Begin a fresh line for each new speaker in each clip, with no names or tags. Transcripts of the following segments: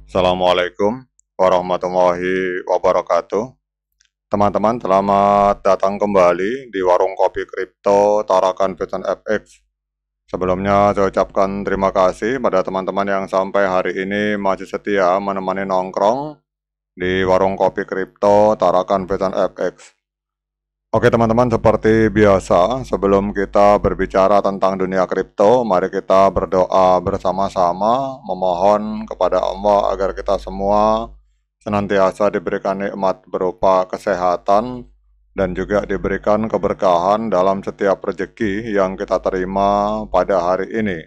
Assalamualaikum warahmatullahi wabarakatuh. Teman-teman, selamat datang kembali di Warung Kopi Kripto Tarakan Bitcoin FX. Sebelumnya saya ucapkan terima kasih pada teman-teman yang sampai hari ini masih setia menemani nongkrong di Warung Kopi Kripto Tarakan Bitcoin FX. Oke teman-teman, seperti biasa, sebelum kita berbicara tentang dunia kripto, mari kita berdoa bersama-sama, memohon kepada Allah agar kita semua senantiasa diberikan nikmat berupa kesehatan dan juga diberikan keberkahan dalam setiap rezeki yang kita terima pada hari ini.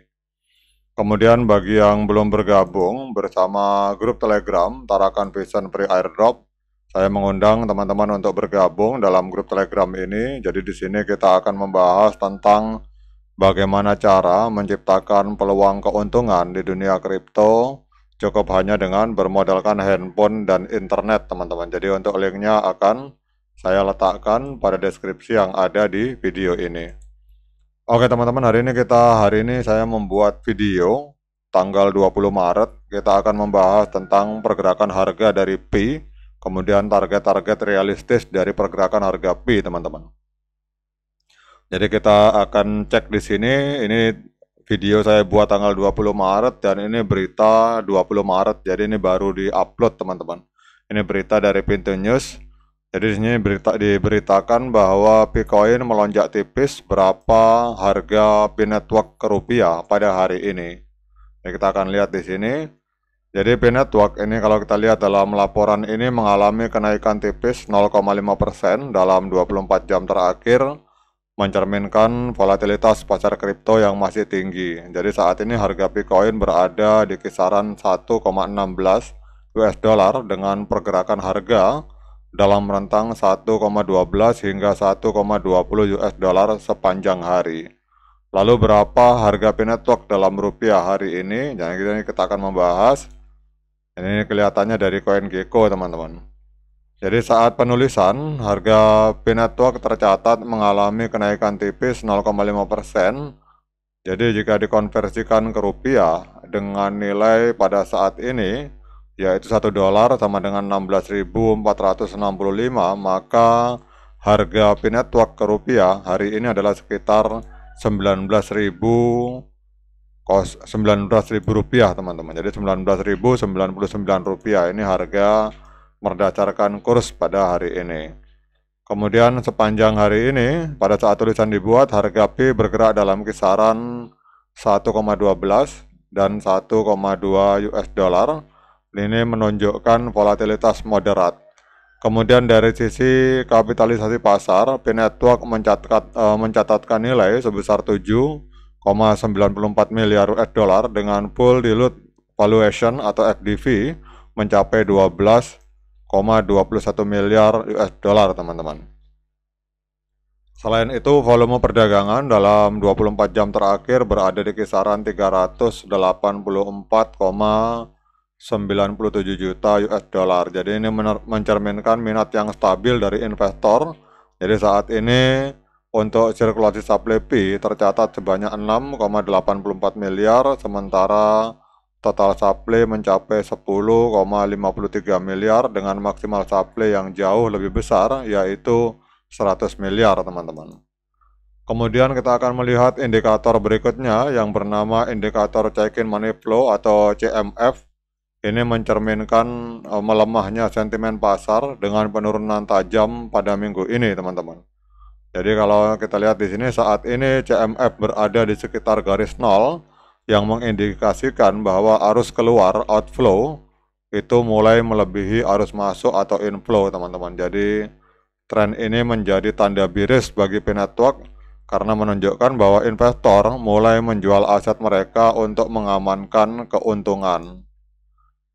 Kemudian bagi yang belum bergabung bersama grup Telegram Tarakan Vision Free Airdrop, saya mengundang teman-teman untuk bergabung dalam grup Telegram ini. Jadi di sini kita akan membahas tentang bagaimana cara menciptakan peluang keuntungan di dunia kripto cukup hanya dengan bermodalkan handphone dan internet, teman-teman. Jadi untuk linknya akan saya letakkan pada deskripsi yang ada di video ini. Oke teman-teman, hari ini saya membuat video tanggal 20 Maret. Kita akan membahas tentang pergerakan harga dari Pi, kemudian target-target realistis dari pergerakan harga Pi, teman-teman. Jadi kita akan cek di sini, ini video saya buat tanggal 20 Maret dan ini berita 20 Maret. Jadi ini baru di-upload, teman-teman. Ini berita dari Pintu News. Jadi di sini diberitakan bahwa Bitcoin melonjak tipis berapa harga Pi Network ke rupiah pada hari ini. Jadi kita akan lihat di sini. Jadi Pi Network ini kalau kita lihat dalam laporan ini mengalami kenaikan tipis 0,5% dalam 24 jam terakhir, mencerminkan volatilitas pasar kripto yang masih tinggi. Jadi saat ini harga Bitcoin berada di kisaran 1,16 US dollar dengan pergerakan harga dalam rentang 1,12 hingga 1,20 US dollar sepanjang hari. Lalu berapa harga Pi Network dalam rupiah hari ini? Jadi kita akan membahas. Ini kelihatannya dari CoinGecko, teman-teman. Jadi saat penulisan, harga Pi Network tercatat mengalami kenaikan tipis 0,5%. Jadi jika dikonversikan ke rupiah dengan nilai pada saat ini, yaitu 1 dolar sama dengan 16.465, maka harga Pi Network ke rupiah hari ini adalah sekitar 19.000 rupiah, teman-teman. Jadi 19.099 rupiah ini harga berdasarkan kurs pada hari ini. Kemudian sepanjang hari ini pada saat tulisan dibuat, harga Pi bergerak dalam kisaran 1,12 dan 1,2 US dollar. Ini menunjukkan volatilitas moderat. Kemudian dari sisi kapitalisasi pasar, Pi Network mencatatkan nilai sebesar 7,94 miliar US dollar dengan full dilute valuation atau FDV mencapai 12,21 miliar US dollar, teman-teman. Selain itu, volume perdagangan dalam 24 jam terakhir berada di kisaran 384,97 juta US dollar. Jadi ini mencerminkan minat yang stabil dari investor. Jadi saat ini untuk sirkulasi supply Pi tercatat sebanyak 6,84 miliar, sementara total supply mencapai 10,53 miliar dengan maksimal supply yang jauh lebih besar, yaitu 100 miliar, teman-teman. Kemudian kita akan melihat indikator berikutnya yang bernama indikator check-in money flow atau CMF. Ini mencerminkan melemahnya sentimen pasar dengan penurunan tajam pada minggu ini, teman-teman. Jadi kalau kita lihat di sini saat ini CMF berada di sekitar garis 0 yang mengindikasikan bahwa arus keluar outflow itu mulai melebihi arus masuk atau inflow, teman-teman. Jadi tren ini menjadi tanda biris bagi Pi Network karena menunjukkan bahwa investor mulai menjual aset mereka untuk mengamankan keuntungan.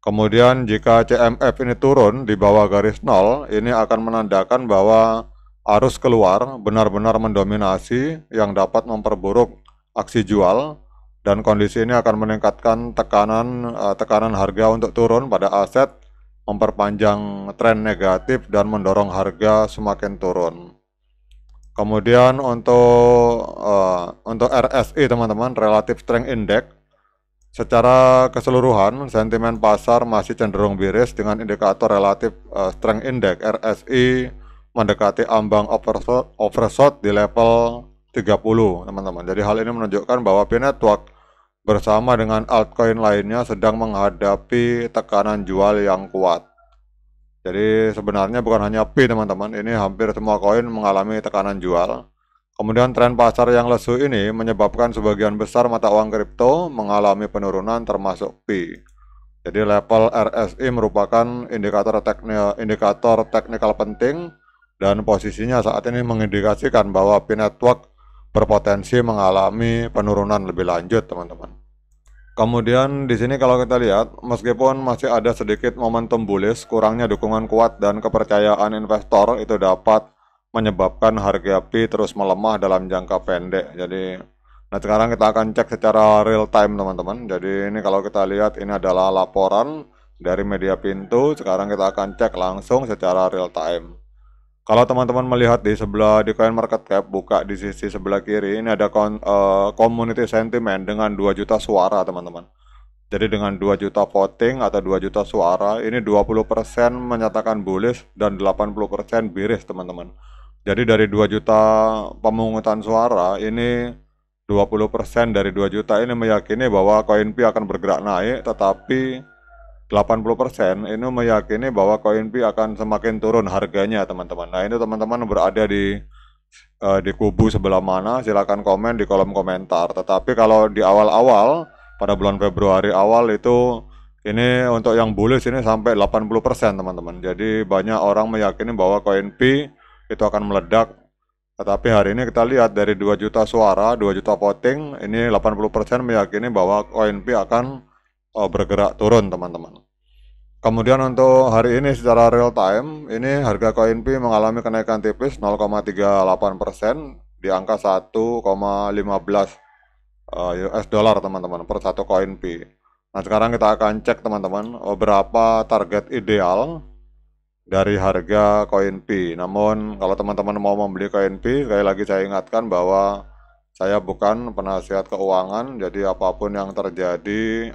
Kemudian jika CMF ini turun di bawah garis 0, ini akan menandakan bahwa arus keluar benar-benar mendominasi yang dapat memperburuk aksi jual, dan kondisi ini akan meningkatkan tekanan harga untuk turun pada aset, memperpanjang tren negatif dan mendorong harga semakin turun. Kemudian untuk RSI, teman-teman, Relative Strength Index, Secara keseluruhan, sentimen pasar masih cenderung bearish dengan indikator relatif strength index RSI mendekati ambang oversold di level 30, teman-teman. Jadi hal ini menunjukkan bahwa P-Network bersama dengan altcoin lainnya sedang menghadapi tekanan jual yang kuat. Jadi sebenarnya bukan hanya P, teman-teman, ini hampir semua koin mengalami tekanan jual. Kemudian tren pasar yang lesu ini menyebabkan sebagian besar mata uang kripto mengalami penurunan termasuk P. Jadi level RSI merupakan indikator teknikal penting dan posisinya saat ini mengindikasikan bahwa P-Network berpotensi mengalami penurunan lebih lanjut, teman-teman. Kemudian di sini kalau kita lihat, meskipun masih ada sedikit momentum bullish, kurangnya dukungan kuat dan kepercayaan investor itu dapat menyebabkan harga P terus melemah dalam jangka pendek. Jadi, nah sekarang kita akan cek secara real time, teman-teman. Jadi ini kalau kita lihat, ini adalah laporan dari media Pintu. Sekarang kita akan cek langsung secara real time. Kalau teman-teman melihat di sebelah di CoinMarketCap, buka di sisi sebelah kiri, ini ada community sentiment dengan 2 juta suara, teman-teman. Jadi dengan 2 juta voting atau 2 juta suara, ini 20% menyatakan bullish dan 80% bearish, teman-teman. Jadi dari 2 juta pemungutan suara, ini 20% dari 2 juta ini meyakini bahwa koin P akan bergerak naik, tetapi 80% ini meyakini bahwa koin P akan semakin turun harganya, teman-teman. Nah, ini teman-teman berada di kubu sebelah mana, silakan komen di kolom komentar. Tetapi kalau di awal-awal, pada bulan Februari awal itu, ini untuk yang bullish ini sampai 80%, teman-teman. Jadi banyak orang meyakini bahwa koin P itu akan meledak. Tetapi hari ini kita lihat dari 2 juta suara, 2 juta voting, ini 80% meyakini bahwa koin P akan bergerak turun, teman-teman. Kemudian untuk hari ini secara real time, ini harga koin P mengalami kenaikan tipis 0,38% di angka 1,15 US dollar, teman-teman, per satu koin P. Nah, sekarang kita akan cek, teman-teman, berapa target ideal dari harga koin P. Namun kalau teman-teman mau membeli koin P, sekali lagi saya ingatkan bahwa saya bukan penasihat keuangan, jadi apapun yang terjadi,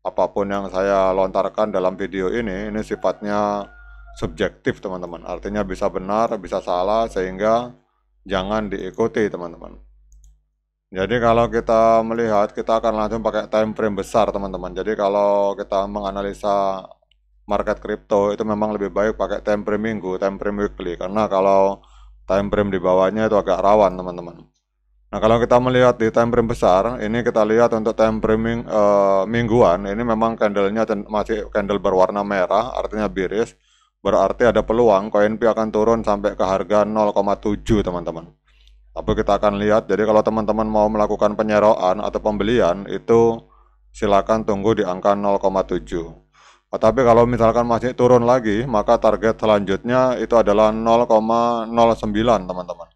apapun yang saya lontarkan dalam video ini sifatnya subjektif, teman-teman. Artinya bisa benar, bisa salah, sehingga jangan diikuti, teman-teman. Jadi kalau kita melihat, kita akan langsung pakai time frame besar, teman-teman. Jadi kalau kita menganalisa market kripto itu memang lebih baik pakai time frame minggu, time frame weekly, karena kalau time frame di bawahnya itu agak rawan, teman-teman. Nah, kalau kita melihat di time frame besar, ini kita lihat untuk time frame mingguan, ini memang candlenya masih candle berwarna merah, artinya bearish, berarti ada peluang koin P akan turun sampai ke harga 0,7, teman-teman. Tapi kita akan lihat, jadi kalau teman-teman mau melakukan penyeroan atau pembelian, itu silakan tunggu di angka 0,7. Tapi kalau misalkan masih turun lagi, maka target selanjutnya itu adalah 0,09, teman-teman.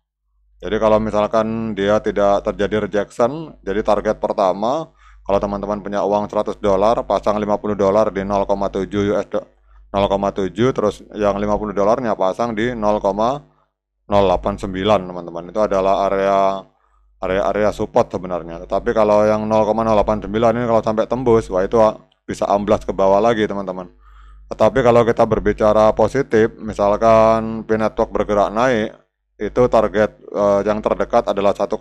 Jadi kalau misalkan dia tidak terjadi rejection, jadi target pertama, kalau teman-teman punya uang 100 dolar, pasang 50 dolar di 0,7 0,7, terus yang 50 dolarnya pasang di 0,089, teman-teman. Itu adalah area support sebenarnya. Tetapi kalau yang 0,089 ini kalau sampai tembus, wah itu bisa amblas ke bawah lagi, teman-teman. Tetapi kalau kita berbicara positif, misalkan P-Network bergerak naik, itu target yang terdekat adalah 1,5,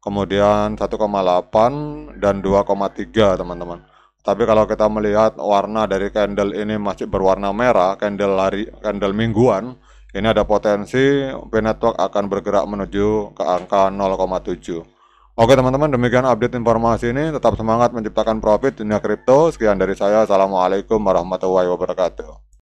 kemudian 1,8 dan 2,3, teman-teman. Tapi kalau kita melihat warna dari candle ini masih berwarna merah, candle mingguan, ini ada potensi P-Network akan bergerak menuju ke angka 0,7. Oke, teman-teman, demikian update informasi ini. Tetap semangat menciptakan profit dunia kripto. Sekian dari saya. Assalamualaikum warahmatullahi wabarakatuh.